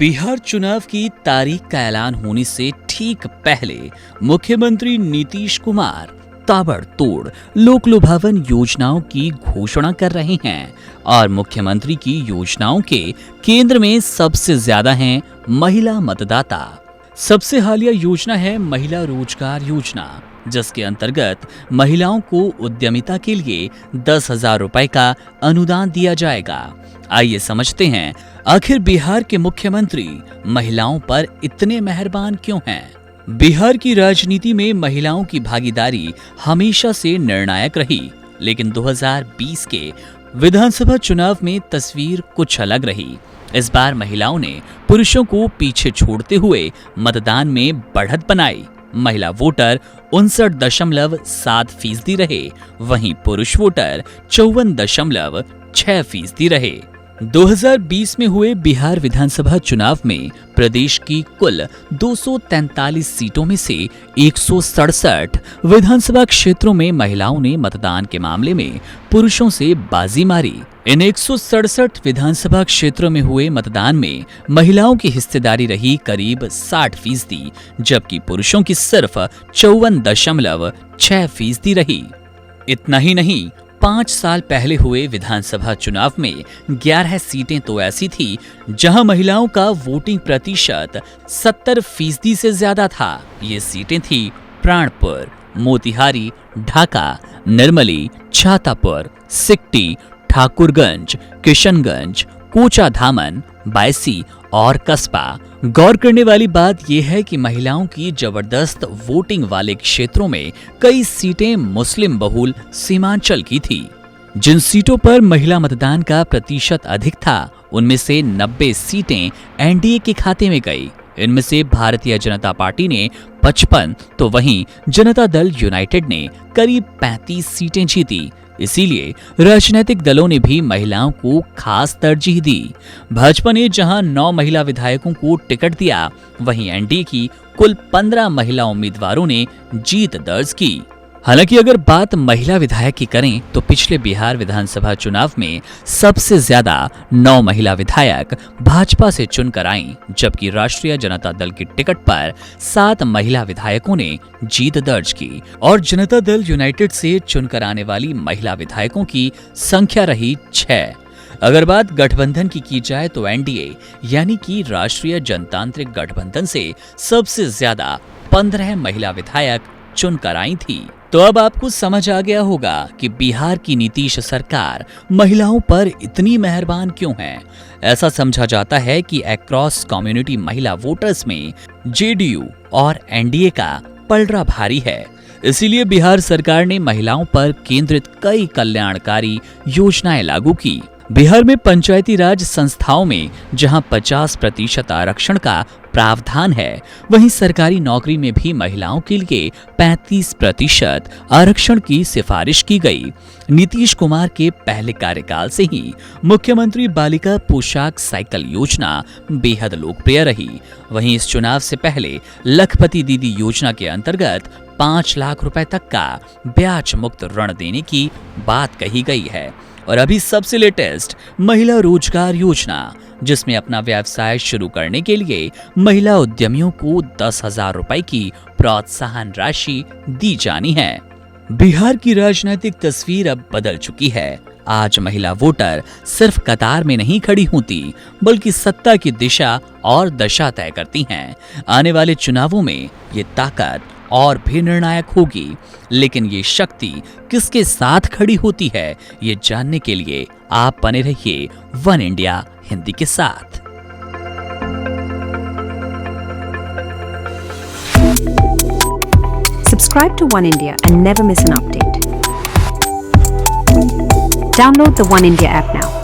बिहार चुनाव की तारीख का ऐलान होने से ठीक पहले मुख्यमंत्री नीतीश कुमार ताबड़तोड़ लोक लुभावन योजनाओं की घोषणा कर रहे हैं और मुख्यमंत्री की योजनाओं के केंद्र में सबसे ज्यादा हैं महिला मतदाता। सबसे हालिया योजना है महिला रोजगार योजना, जिसके अंतर्गत महिलाओं को उद्यमिता के लिए 10,000 रुपए का अनुदान दिया जाएगा। आइए समझते हैं आखिर बिहार के मुख्यमंत्री महिलाओं पर इतने मेहरबान क्यों हैं। बिहार की राजनीति में महिलाओं की भागीदारी हमेशा से निर्णायक रही, लेकिन 2020 के विधानसभा चुनाव में तस्वीर कुछ अलग रही। इस बार महिलाओं ने पुरुषों को पीछे छोड़ते हुए मतदान में बढ़त बनाई। महिला वोटर 59.7% रहे, वहीं पुरुष वोटर 54.6% रहे। 2020 में हुए बिहार विधानसभा चुनाव में प्रदेश की कुल 243 सीटों में से 167 विधानसभा क्षेत्रों में महिलाओं ने मतदान के मामले में पुरुषों से बाजी मारी। इन 167 विधानसभा क्षेत्रों में हुए मतदान में महिलाओं की हिस्सेदारी रही करीब 60%, जबकि पुरुषों की सिर्फ 54.6% रही। इतना ही नहीं, 5 साल पहले हुए विधानसभा चुनाव में 11 सीटें तो ऐसी थी जहां महिलाओं का वोटिंग प्रतिशत 70% से ज्यादा था। ये सीटें थी प्राणपुर, मोतिहारी, ढाका, निर्मली, छातापुर, सिकटी, ठाकुरगंज, किशनगंज, कोचाधामन, बायसी और कस्बा। गौर करने वाली बात यह है कि महिलाओं की जबरदस्त वोटिंग वाले क्षेत्रों में कई सीटें मुस्लिम बहुल सीमांचल की थी। जिन सीटों पर महिला मतदान का प्रतिशत अधिक था, उनमें से 90 सीटें एनडीए के खाते में गई। इनमें से भारतीय जनता पार्टी ने 55 तो वहीं जनता दल यूनाइटेड ने करीब 35 सीटें जीती। इसीलिए राजनीतिक दलों ने भी महिलाओं को खास तरजीह दी। भाजपा ने जहां 9 महिला विधायकों को टिकट दिया, वहीं एनडीए की कुल 15 महिला उम्मीदवारों ने जीत दर्ज की। हालांकि अगर बात महिला विधायक की करें तो पिछले बिहार विधानसभा चुनाव में सबसे ज्यादा 9 महिला विधायक भाजपा से चुनकर आईं, जबकि राष्ट्रीय जनता दल की टिकट पर 7 महिला विधायकों ने जीत दर्ज की और जनता दल यूनाइटेड से चुनकर आने वाली महिला विधायकों की संख्या रही 6। अगर बात गठबंधन की जाए तो एनडीए यानी कि राष्ट्रीय जनतांत्रिक गठबंधन से सबसे ज्यादा 15 महिला विधायक चुनकर आई थी। तो अब आपको समझ आ गया होगा कि बिहार की नीतीश सरकार महिलाओं पर इतनी मेहरबान क्यों है। ऐसा समझा जाता है कि अक्रॉस कम्युनिटी महिला वोटर्स में जेडीयू और एनडीए का पलड़ा भारी है। इसीलिए बिहार सरकार ने महिलाओं पर केंद्रित कई कल्याणकारी योजनाएं लागू की। बिहार में पंचायती राज संस्थाओं में जहां 50% आरक्षण का प्रावधान है, वहीं सरकारी नौकरी में भी महिलाओं के लिए 35% आरक्षण की सिफारिश की गई। नीतीश कुमार के पहले कार्यकाल से ही मुख्यमंत्री बालिका पोशाक साइकिल योजना बेहद लोकप्रिय रही। वहीं इस चुनाव से पहले लखपति दीदी योजना के अंतर्गत 5 लाख रुपए तक का ब्याज मुक्त ऋण देने की बात कही गई है। और अभी सबसे लेटेस्ट महिला रोजगार योजना, जिसमें अपना व्यवसाय शुरू करने के लिए महिला उद्यमियों को 10,000 रुपए की प्रोत्साहन राशि दी जानी है। बिहार की राजनीतिक तस्वीर अब बदल चुकी है। आज महिला वोटर सिर्फ कतार में नहीं खड़ी होती, बल्कि सत्ता की दिशा और दशा तय करती हैं। आने वाले चुनावों में ये ताकत और भी निर्णायक होगी, लेकिन ये शक्ति किसके साथ खड़ी होती है, ये जानने के लिए आप बने रहिए वन इंडिया हिंदी के साथ। Subscribe to One India and never miss an update. Download the One India app now.